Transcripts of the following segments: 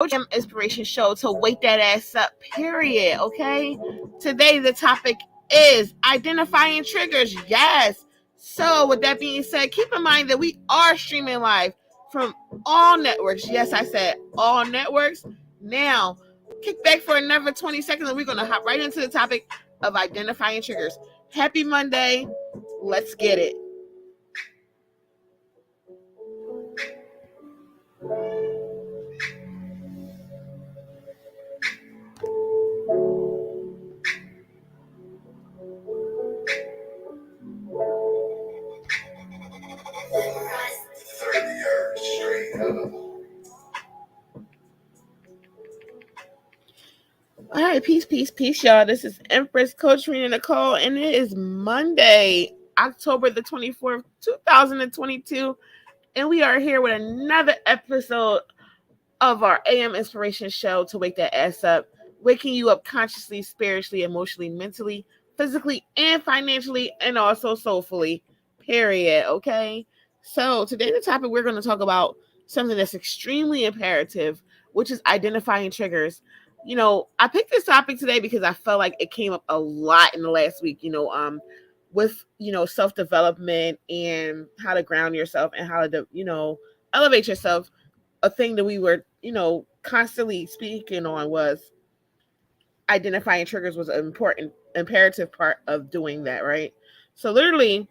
Inspiration show to wake that ass up, period. Okay. Today, the topic is identifying triggers. Yes. So, with that being said, keep in mind that we are streaming live from all networks. Yes, I said all networks. Now, kick back for another 20 seconds and we're going to hop right into the topic of identifying triggers. Happy Monday. Let's get it. All right, peace, y'all. This is Empress Coachreenanicole, and it is Monday, October the 24th, 2022, and we are here with another episode of our AM Inspiration Show to wake that ass up, waking you up consciously, spiritually, emotionally, mentally, physically, and financially, and also soulfully, period, okay? So today the topic we're going to talk about something that's extremely imperative, which is identifying triggers. I picked this topic today because I felt like it came up a lot in the last week, with, self-development and how to ground yourself and how to, elevate yourself. A thing that we were, constantly speaking on was identifying triggers was an important, imperative part of doing that, right? So literally,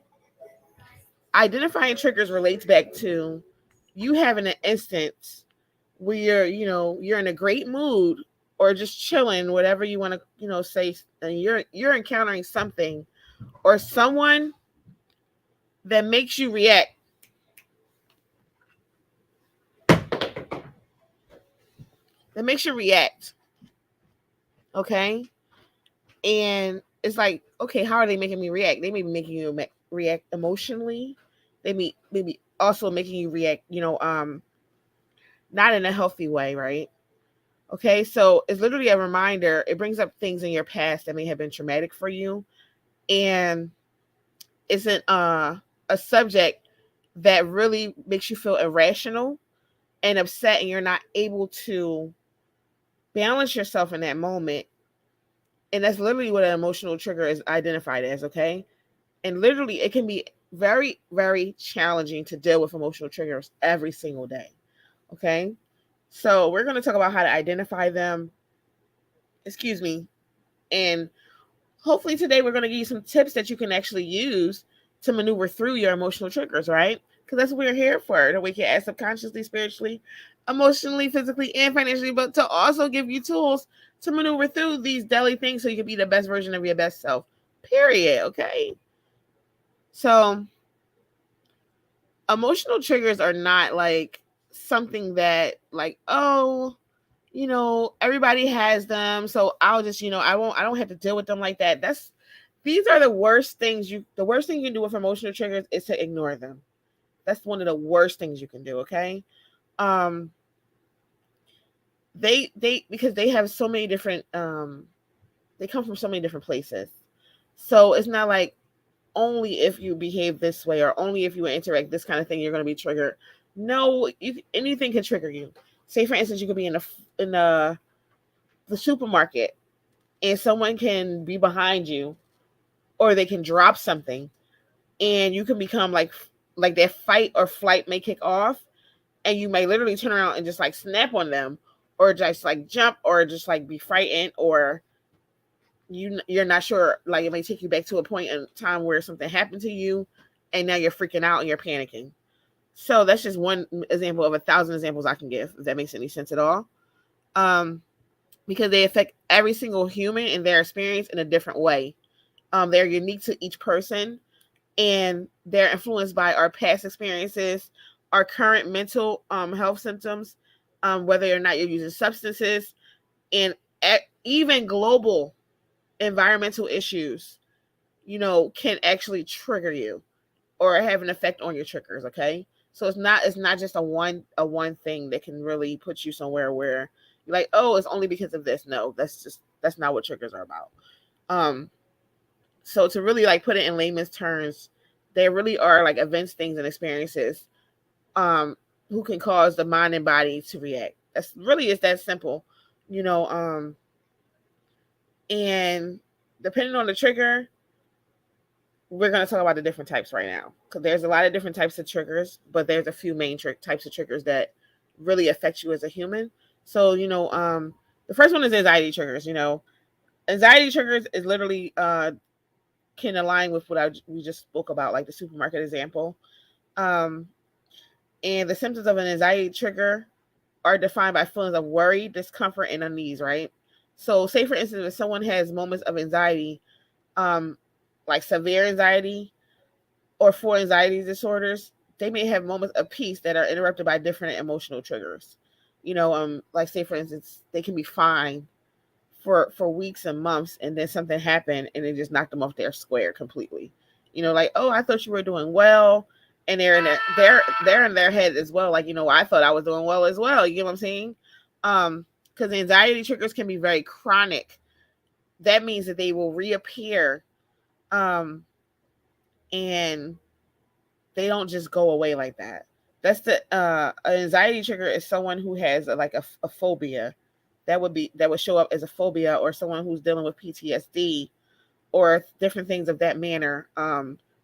identifying triggers relates back to you having an instance where you're in a great mood or just chilling, whatever you want to, say, and you're encountering something or someone that makes you react. That makes you react. Okay? And it's like, okay, how are they making me react? They may be making you react emotionally. They may maybe also making you react, not in a healthy way, right? Okay, so it's literally a reminder. It brings up things in your past that may have been traumatic for you, and isn't a subject that really makes you feel irrational and upset, and you're not able to balance yourself in that moment. And that's literally what an emotional trigger is identified as, okay? And literally, it can be very, very challenging to deal with emotional triggers every single day, okay? So we're going to talk about how to identify them, and hopefully today we're going to give you some tips that you can actually use to maneuver through your emotional triggers, right? Because that's what we're here for, to wake your ass up consciously, spiritually, emotionally, physically, and financially, but to also give you tools to maneuver through these daily things so you can be the best version of your best self, period, okay? So emotional triggers are not like something that like, oh, everybody has them, so I'll just, I don't have to deal with them like that. These are the worst things you can do with emotional triggers is to ignore them. That's one of the worst things you can do, okay? um they because they have so many different they come from so many different places. So it's not like only if you behave this way or only if you interact this kind of thing you're going to be triggered. No, anything can trigger you. Say for instance, you could be in the supermarket and someone can be behind you or they can drop something and you can become like that fight or flight may kick off and you may literally turn around and just like snap on them or just like jump or just like be frightened, or you're not sure, like it may take you back to a point in time where something happened to you and now you're freaking out and you're panicking. So that's just one example of 1,000 examples I can give, if that makes any sense at all. Because they affect every single human and their experience in a different way. They're unique to each person and they're influenced by our past experiences, our current mental health symptoms, whether or not you're using substances, and even global environmental issues, can actually trigger you or have an effect on your triggers. Okay, so it's not just a one thing that can really put you somewhere where you're like, oh, it's only because of this. No, that's not what triggers are about. So to really like put it in layman's terms, they really are like events, things, and experiences who can cause the mind and body to react. It's really is that simple, you know. And depending on the trigger, we're going to talk about the different types right now, because there's a lot of different types of triggers, but there's a few main types of triggers that really affect you as a human. So, the first one is anxiety triggers. Anxiety triggers is literally can align with what we just spoke about, like the supermarket example. Um, and the symptoms of an anxiety trigger are defined by feelings of worry, discomfort, and unease, right? So, say for instance, if someone has moments of anxiety, um, like severe anxiety or for anxiety disorders, they may have moments of peace that are interrupted by different emotional triggers. Like say for instance, they can be fine for weeks and months, and then something happened and it just knocked them off their square completely. Like, oh, I thought you were doing well, and they're in their head as well. Like, I thought I was doing well as well. You get what I'm saying? Because anxiety triggers can be very chronic. That means that they will reappear, and they don't just go away like that. That's the anxiety trigger is someone who has a phobia that would show up as a phobia, or someone who's dealing with PTSD or different things of that manner.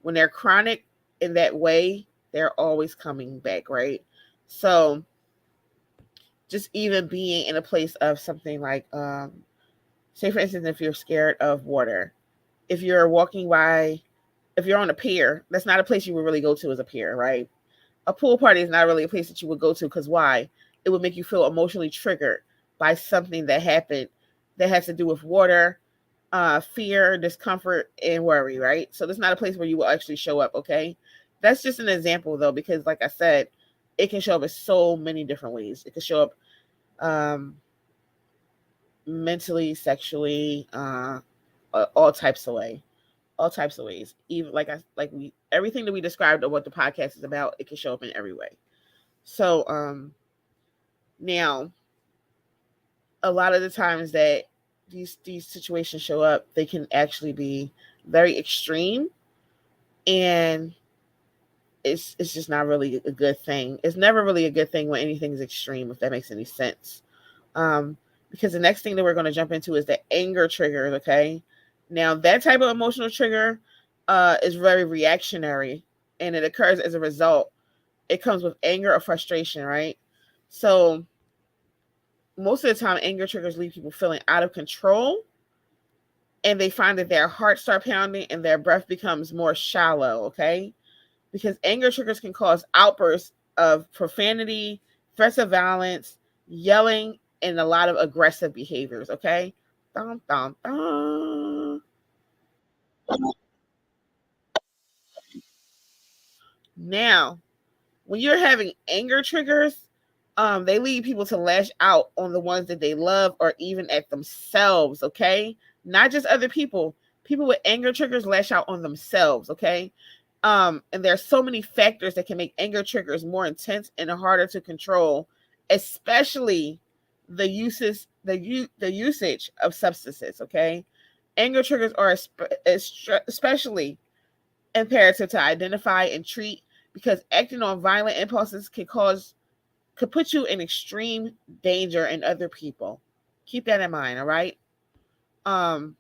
When they're chronic in that way, they're always coming back, right? So just even being in a place of something like, say for instance, if you're scared of water, if you're walking by, if you're on a pier, that's not a place you would really go to as a pier, right? A pool party is not really a place that you would go to, because why? It would make you feel emotionally triggered by something that happened that has to do with water, fear, discomfort, and worry, right? So that's not a place where you will actually show up, okay? That's just an example, though, because like I said, it can show up in so many different ways. It can show up mentally, sexually, all types of ways. All types of ways. Even everything that we described of what the podcast is about, it can show up in every way. So now a lot of the times that these situations show up, they can actually be very extreme, and it's just not really a good thing. It's never really a good thing when anything is extreme, if that makes any sense. Because the next thing that we're going to jump into is the anger triggers, okay? Now, that type of emotional trigger is very reactionary, and it occurs as a result. It comes with anger or frustration, right? So most of the time, anger triggers leave people feeling out of control, and they find that their hearts start pounding and their breath becomes more shallow, okay? Because anger triggers can cause outbursts of profanity, threats of violence, yelling, and a lot of aggressive behaviors, okay? Dun, dun, dun. Now, when you're having anger triggers, they lead people to lash out on the ones that they love, or even at themselves, okay? Not just other people. People with anger triggers lash out on themselves, okay? And there are so many factors that can make anger triggers more intense and harder to control, especially the usage of substances, okay? Anger triggers are especially imperative to identify and treat, because acting on violent impulses could put you in extreme danger in other people. Keep that in mind, all right? Now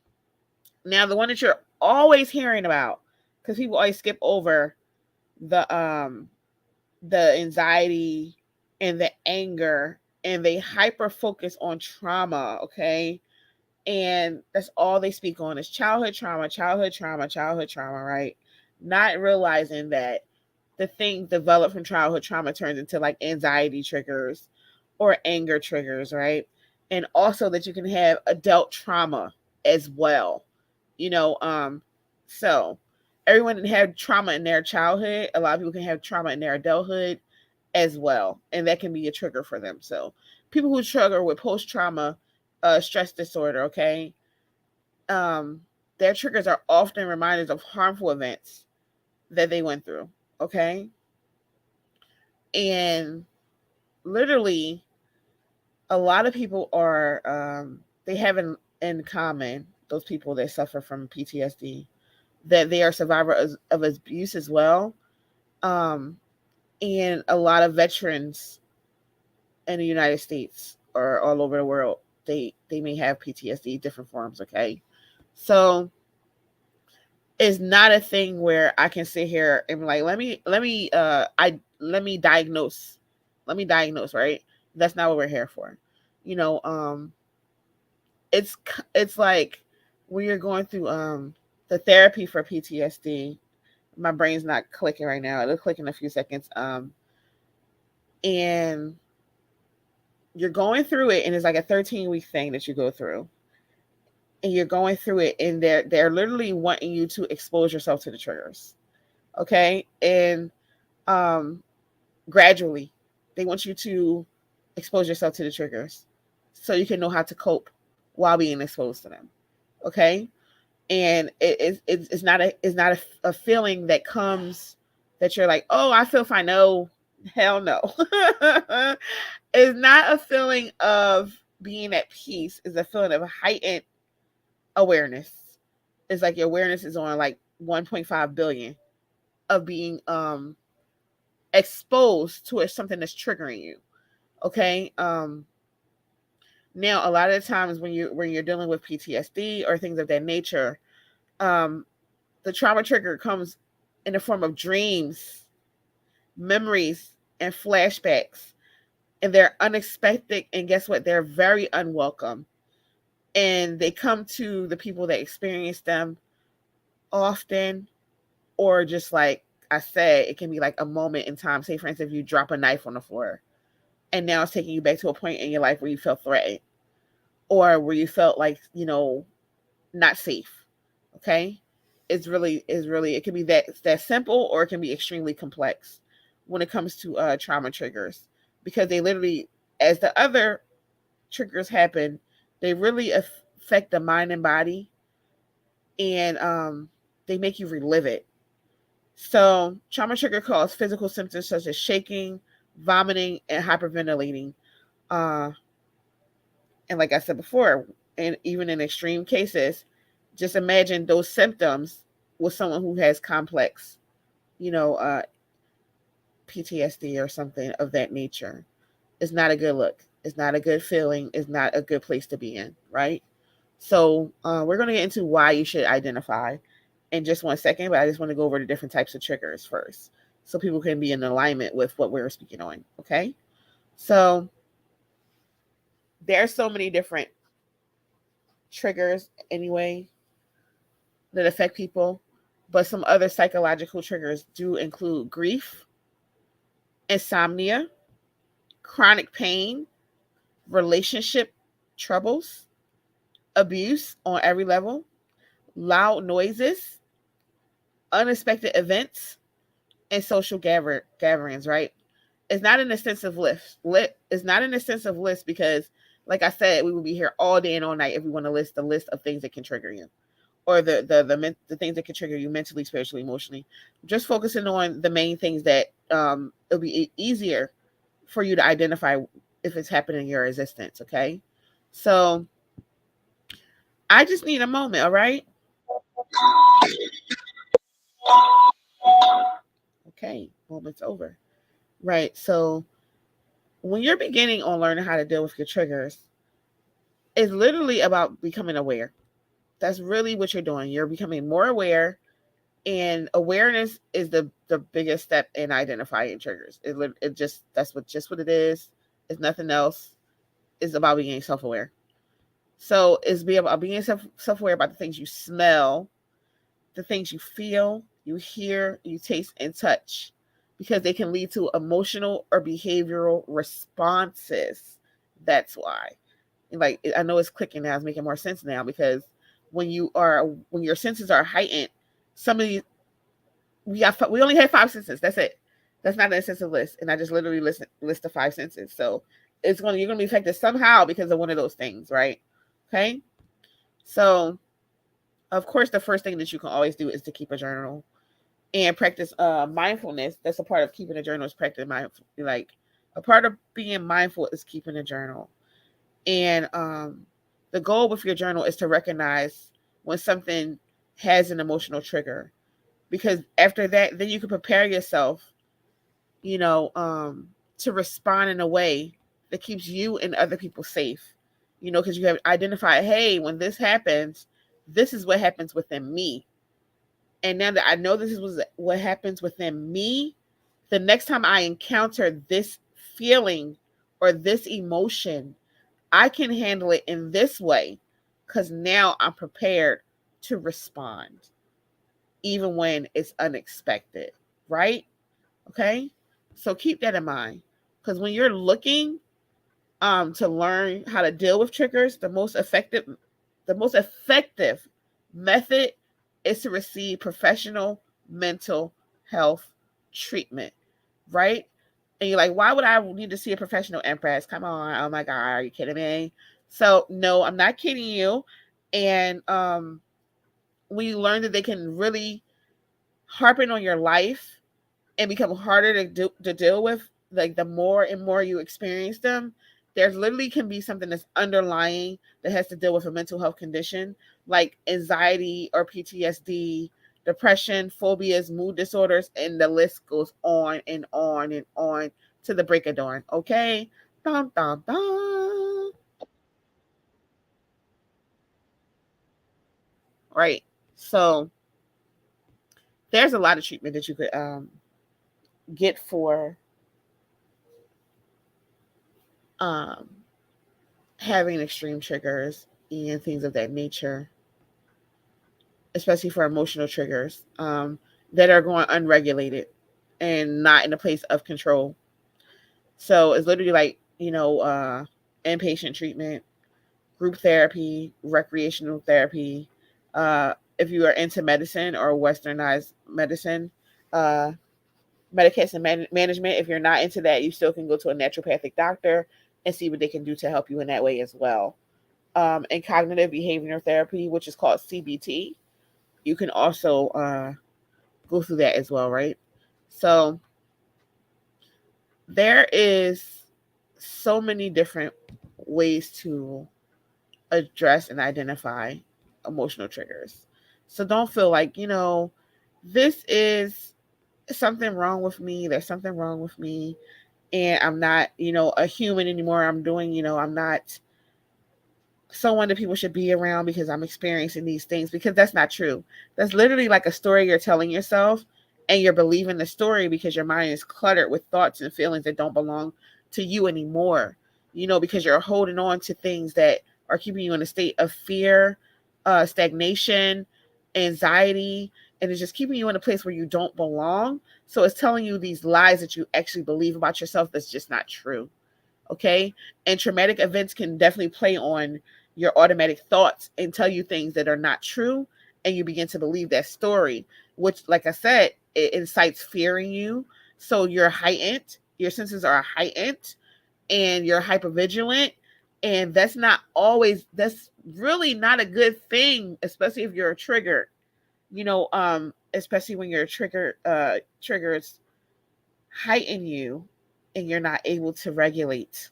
the one that you're always hearing about, because people always skip over the anxiety and the anger, and they hyper focus on trauma, okay? And that's all they speak on is childhood trauma, childhood trauma, childhood trauma, right? Not realizing that the thing developed from childhood trauma turns into like anxiety triggers or anger triggers, right? And also that you can have adult trauma as well. You know, so everyone that had trauma in their childhood, a lot of people can have trauma in their adulthood as well, and that can be a trigger for them. So people who struggle with post-trauma stress disorder, okay, their triggers are often reminders of harmful events that they went through, okay? And literally, a lot of people are, they have in common, those people that suffer from PTSD, that they are survivors of abuse as well. And a lot of veterans in the United States or all over the world, they may have PTSD, different forms. Okay, so it's not a thing where I can sit here and be like, let me diagnose, right? That's not what we're here for. You know, it's like when you're going through the therapy for PTSD. My brain's not clicking right now. It'll click in a few seconds. And you're going through it, and it's like a 13-week thing that you go through, and you're going through it, and they're literally wanting you to expose yourself to the triggers, okay? And gradually, they want you to expose yourself to the triggers, so you can know how to cope while being exposed to them, okay? And it's not a feeling that comes that you're like, oh, I feel fine. No, hell no. It's not a feeling of being at peace. It's a feeling of heightened awareness. It's like your awareness is on like 1.5 billion of being exposed to something that's triggering you. Okay. Now a lot of the times when you're dealing with PTSD or things of that nature, the trauma trigger comes in the form of dreams, memories, and flashbacks. And they're unexpected. And guess what? They're very unwelcome. And they come to the people that experience them often, or just like I said, it can be like a moment in time. Say, for instance, if you drop a knife on the floor and now it's taking you back to a point in your life where you felt threatened or where you felt like, not safe. Okay. It's really, it can be that simple, or it can be extremely complex when it comes to trauma triggers, because they literally, as the other triggers happen, they really affect the mind and body, and they make you relive it. So trauma trigger cause physical symptoms such as shaking, vomiting, and hyperventilating. And like I said before, and even in extreme cases, just imagine those symptoms with someone who has complex, PTSD or something of that nature. It's not a good look. It's not a good feeling. It's not a good place to be in, right? So we're going to get into why you should identify in just 1 second, but I just want to go over the different types of triggers first so people can be in alignment with what we're speaking on, okay? So there are so many different triggers anyway that affect people, but some other psychological triggers do include grief, insomnia, chronic pain, relationship troubles, abuse on every level, loud noises, unexpected events, and social gatherings, right? It's not in a sense of list. It's not in a sense of list because, like I said, we will be here all day and all night if we want to list the list of things that can trigger you, or the things that can trigger you mentally, spiritually, emotionally. Just focusing on the main things that it'll be easier for you to identify if it's happening in your existence. Okay, so I just need a moment. All right. Okay, moment's over. Right. So when you're beginning on learning how to deal with your triggers, it's literally about becoming aware. That's really what you're doing. You're becoming more aware, and awareness is the biggest step in identifying triggers. It just what it is. It's nothing else. It's about being self-aware. So it's be about being self-aware about the things you smell, the things you feel, you hear, you taste, and touch, because they can lead to emotional or behavioral responses. That's why. Like, I know it's clicking now, it's making more sense now, because when your senses are heightened, some of these we only have 5 senses. That's it. That's not an extensive list, and I just literally list the 5 senses. So you're gonna be affected somehow because of one of those things, right? Okay. So of course, the first thing that you can always do is to keep a journal and practice mindfulness. That's a part of keeping a journal, is practice mindful. Like, a part of being mindful is keeping a journal. And the goal with your journal is to recognize when something has an emotional trigger, because after that, then you can prepare yourself, to respond in a way that keeps you and other people safe. Because you have identified, hey, when this happens, this is what happens within me. And now that I know this is what happens within me, the next time I encounter this feeling or this emotion, I can handle it in this way because now I'm prepared to respond, even when it's unexpected, right? Okay. So keep that in mind, because when you're looking to learn how to deal with triggers, the most effective method is to receive professional mental health treatment, right? And you're like, why would I need to see a professional, Empress? Come on. Oh my God, are you kidding me? So no, I'm not kidding you. And when you learn that they can really harping on your life and become harder to deal with, like the more and more you experience them, there's literally can be something that's underlying that has to deal with a mental health condition like anxiety or PTSD, depression, phobias, mood disorders, and the list goes on and on and on to the break of dawn. Okay. Dun, dun, dun. Right. So there's a lot of treatment that you could get for um, having extreme triggers and things of that nature, especially for emotional triggers that are going unregulated and not in a place of control. So it's literally like, inpatient treatment, group therapy, recreational therapy. If you are into medicine or westernized medicine, uh, medication management. If you're not into that, you still can go to a naturopathic doctor and see what they can do to help you in that way as well. And cognitive behavioral therapy, which is called CBT, you can also go through that as well, right? So there is so many different ways to address and identify emotional triggers. So don't feel like, this is something wrong with me. There's something wrong with me. And I'm not, a human anymore. I'm not someone that people should be around because I'm experiencing these things, because that's not true. That's literally like a story you're telling yourself, and you're believing the story because your mind is cluttered with thoughts and feelings that don't belong to you anymore. Because you're holding on to things that are keeping you in a state of fear, stagnation, anxiety, and it's just keeping you in a place where you don't belong. So it's telling you these lies that you actually believe about yourself that's just not true. Okay. And traumatic events can definitely play on your automatic thoughts and tell you things that are not true. And you begin to believe that story, which, like I said, it incites fear in you. So you're heightened, your senses are heightened, and you're hypervigilant. And that's really not a good thing, especially if you're triggered, especially when your triggers heighten you and you're not able to regulate.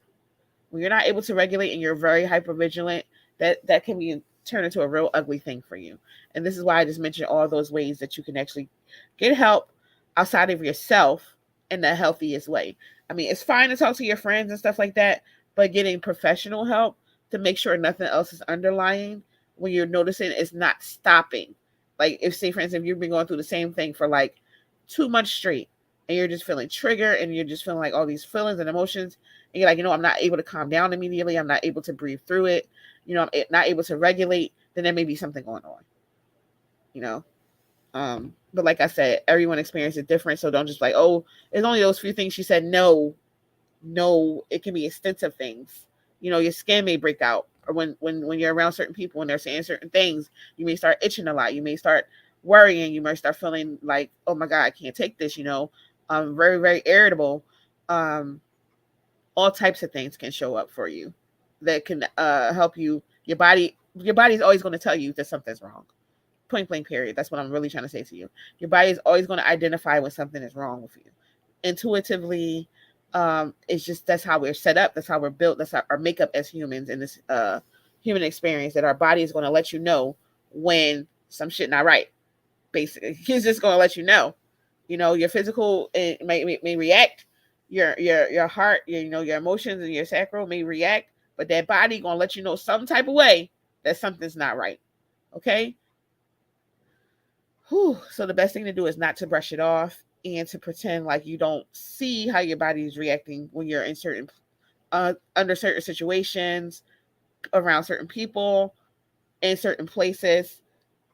When you're not able to regulate and you're very hyper vigilant, that can be turn into a real ugly thing for you. And this is why I just mentioned all those ways that you can actually get help outside of yourself in the healthiest way. I mean, it's fine to talk to your friends and stuff like that, but getting professional help to make sure nothing else is underlying when you're noticing it's not stopping. Like, if, say, for instance, if you've been going through the same thing for like 2 months straight, and you're just feeling triggered and you're just feeling like all these feelings and emotions, and you're like, I'm not able to calm down immediately, I'm not able to breathe through it, I'm not able to regulate, then there may be something going on, you know. But like I said, everyone experiences different, so don't just like, oh, it's only those few things she said. No, it can be extensive things. Your skin may break out, or when you're around certain people and they're saying certain things, you may start itching a lot, you may start worrying, you might start feeling like, oh my God, I can't take this, very, very irritable. All types of things can show up for you that can help you. Your body's always going to tell you that something's wrong. Point blank period. That's what I'm really trying to say to you. Your body is always going to identify when something is wrong with you intuitively. It's just, that's how we're set up, that's how we're built, that's our makeup as humans in this human experience, that our body is going to let you know when some shit not right. Basically, he's just going to let you know. Your physical, it may react, your heart, your emotions and your sacral may react, but that body gonna let you know some type of way that something's not right. Okay. Whew. So the best thing to do is not to brush it off and to pretend like you don't see how your body is reacting when you're in certain under certain situations, around certain people, in certain places,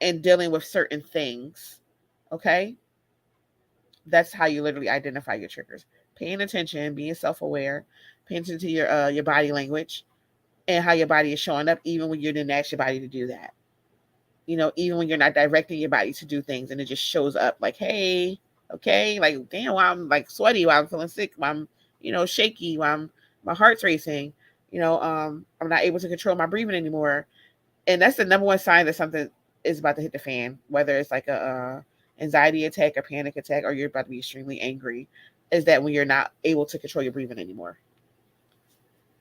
and dealing with certain things. Okay. That's how you literally identify your triggers. Paying attention, being self-aware, paying attention to your body language and how your body is showing up, even when you didn't ask your body to do that. Even when you're not directing your body to do things, and it just shows up like, hey, okay, like, damn, why I'm like sweaty, why I'm feeling sick, why I'm, shaky, why my heart's racing, I'm not able to control my breathing anymore. And that's the number one sign that something is about to hit the fan, whether it's like a anxiety attack, a panic attack, or you're about to be extremely angry, is that when you're not able to control your breathing anymore.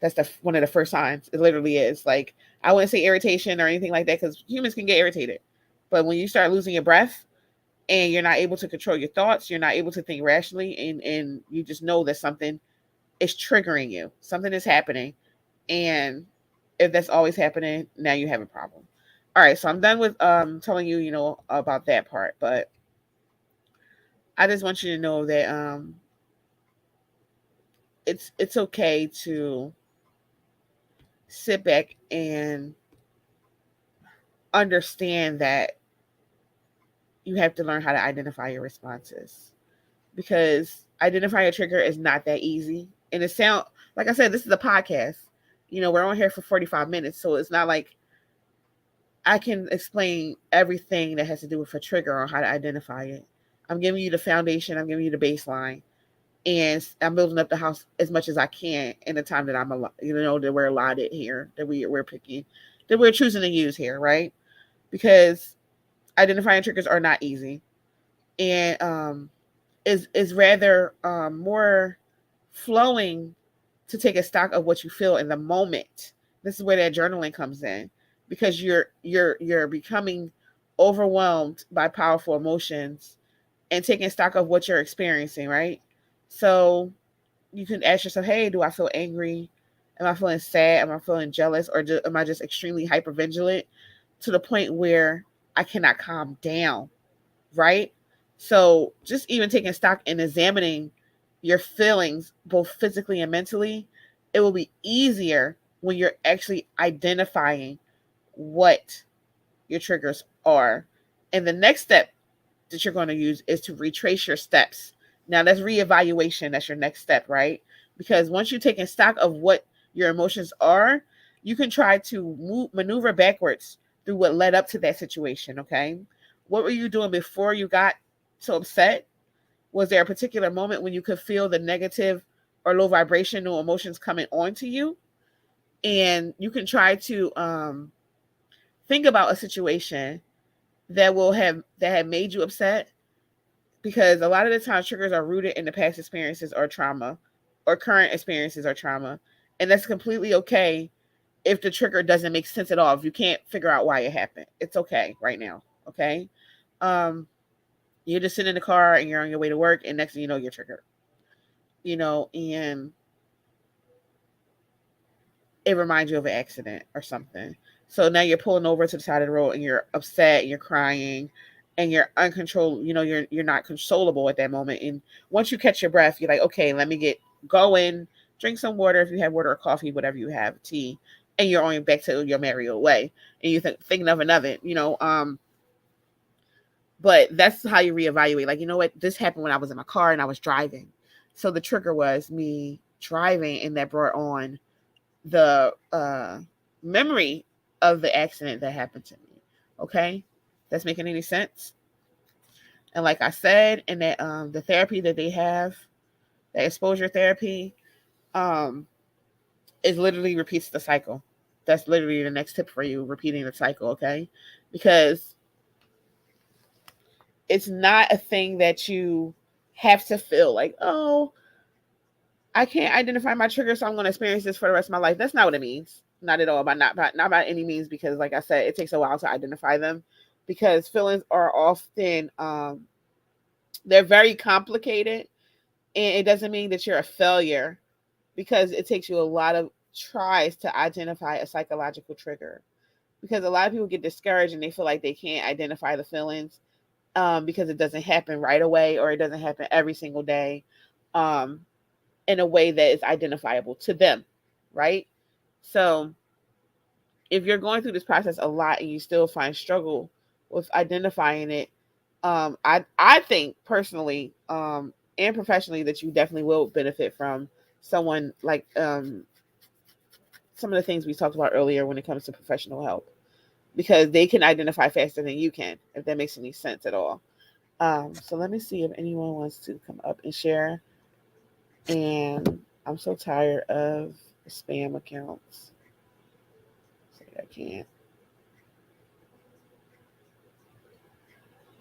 That's one of the first signs. It literally is. Like, I wouldn't say irritation or anything like that, because humans can get irritated. But when you start losing your breath and you're not able to control your thoughts, you're not able to think rationally, and you just know that something is triggering you. Something is happening. And if that's always happening, now you have a problem. All right, so I'm done with telling you, about that part. But I just want you to know that it's okay to sit back and understand that you have to learn how to identify your responses, because identifying a trigger is not that easy. And it sound like I said, this is a podcast. We're on here for 45 minutes, so it's not like I can explain everything that has to do with a trigger or how to identify it. I'm giving you the foundation. I'm giving you the baseline, and I'm building up the house as much as I can in the time that that we're allotted here, that we're picking, that we're choosing to use here, right? Because identifying triggers are not easy, and is rather more flowing to take a stock of what you feel in the moment. This is where that journaling comes in, because you're becoming overwhelmed by powerful emotions and taking stock of what you're experiencing, right? So you can ask yourself, hey, do I feel angry? Am I feeling sad? Am I feeling jealous? Or am I just extremely hypervigilant to the point where I cannot calm down, right? So just even taking stock and examining your feelings, both physically and mentally, it will be easier when you're actually identifying what your triggers are. And the next step that you're going to use is to retrace your steps. Now, that's reevaluation. That's your next step, right? Because once you've taken stock of what your emotions are, you can try to maneuver backwards through what led up to that situation, okay? What were you doing before you got so upset? Was there a particular moment when you could feel the negative or low vibrational emotions coming onto you? And you can try to think about a situation that had made you upset, because a lot of the time triggers are rooted in the past experiences or trauma, or current experiences or trauma. And that's completely okay if the trigger doesn't make sense at all. If you can't figure out why it happened, it's okay right now. Okay. You're just sitting in the car and you're on your way to work, and next thing you know, you're triggered, and it reminds you of an accident or something. So now you're pulling over to the side of the road and you're upset and you're crying and you're uncontrolled, you're not consolable at that moment. And once you catch your breath, you're like, okay, let me get going, drink some water if you have water or coffee, whatever you have, tea, and you're on back to your merry old way. And you're thinking of another, but that's how you reevaluate. Like, you know what? This happened when I was in my car and I was driving. So the trigger was me driving, and that brought on the memory of the accident that happened to me. Okay? That's making any sense? And like I said, in that the therapy that they have, the exposure therapy, it literally repeats the cycle. That's literally the next tip for you, repeating the cycle, okay? Because it's not a thing that you have to feel like, oh, I can't identify my trigger, so I'm going to experience this for the rest of my life. That's not what it means. Not at all. Not by any means, because like I said, it takes a while to identify them, because feelings are often, they're very complicated, And it doesn't mean that you're a failure, because it takes you a lot of tries to identify a psychological trigger. Because a lot of people get discouraged and they feel like they can't identify the feelings, because it doesn't happen right away, or it doesn't happen every single day, um, in a way that is identifiable to them, right? So if you're going through this process a lot and you still find struggle with identifying it, I think personally, and professionally, that you definitely will benefit from someone like, some of the things we talked about earlier when it comes to professional help, because they can identify faster than you can, if that makes any sense at all. So let me see if anyone wants to come up and share. And I'm so tired of spam accounts. So I can't.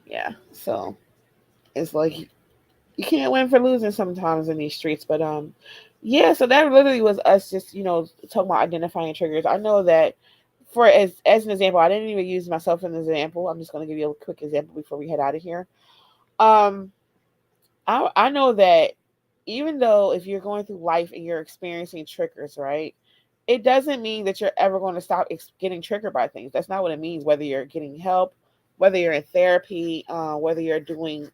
Yeah. So it's like you can't win for losing sometimes in these streets. But yeah, so that literally was us just, talking about identifying triggers. I know that, for as an example, I didn't even use myself as an example. I'm just gonna give you a quick example before we head out of here. Um I know that even though if you're going through life and you're experiencing triggers, right? It doesn't mean that you're ever going to stop getting triggered by things. That's not what it means. Whether you're getting help, whether you're in therapy, whether you're doing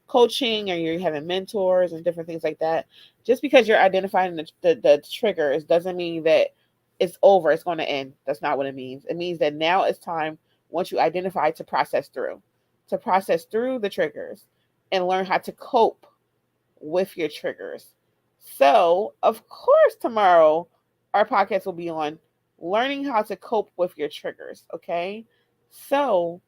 coaching, or you're having mentors and different things like that, just because you're identifying the triggers doesn't mean that it's over. It's going to end. That's not what it means. It means that now it's time, once you identify, to process through the triggers and learn how to cope with your triggers. So, of course, tomorrow our podcast will be on learning how to cope with your triggers. Okay. So,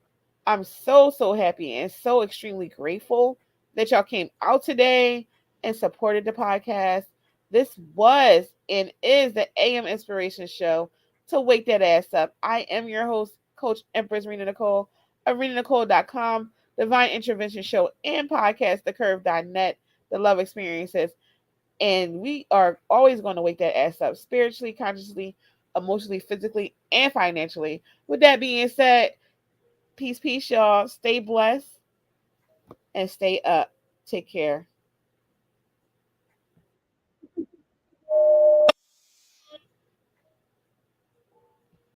I'm so, so happy and so extremely grateful that y'all came out today and supported the podcast. This was and is the AM Inspiration Show to wake that ass up. I am your host, Coach Empress Rena Nicole of RenaNicole.com, Divine Intervention Show and podcast, TheCurve.net, The Love Experiences. And we are always going to wake that ass up spiritually, consciously, emotionally, physically, and financially. With that being said, peace, peace, y'all. Stay blessed and stay up. Take care.